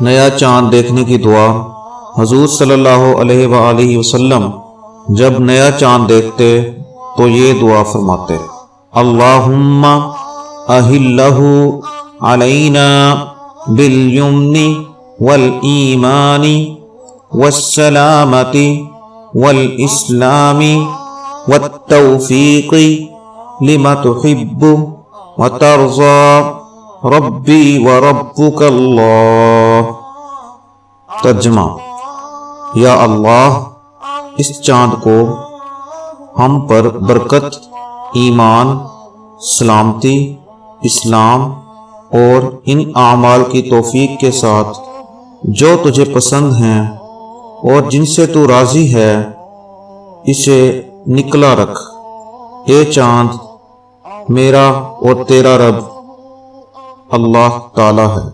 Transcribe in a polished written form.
نیا چاند دیکھنے کی دعا۔ حضور صلی اللہ علیہ وآلہ وسلم جب نیا چاند دیکھتے تو یہ دعا فرماتے: اللہم اہلہ علینا بالیمن والایمان والسلامت والاسلام والتوفیق لما تحب وترضى ربی وربک اللہ۔ ترجمہ: یا اللہ، اس چاند کو ہم پر برکت، ایمان، سلامتی، اسلام اور ان اعمال کی توفیق کے ساتھ جو تجھے پسند ہیں اور جن سے تو راضی ہے اسے نکلا رکھ۔ اے چاند، میرا اور تیرا رب اللہ تعالی ہے۔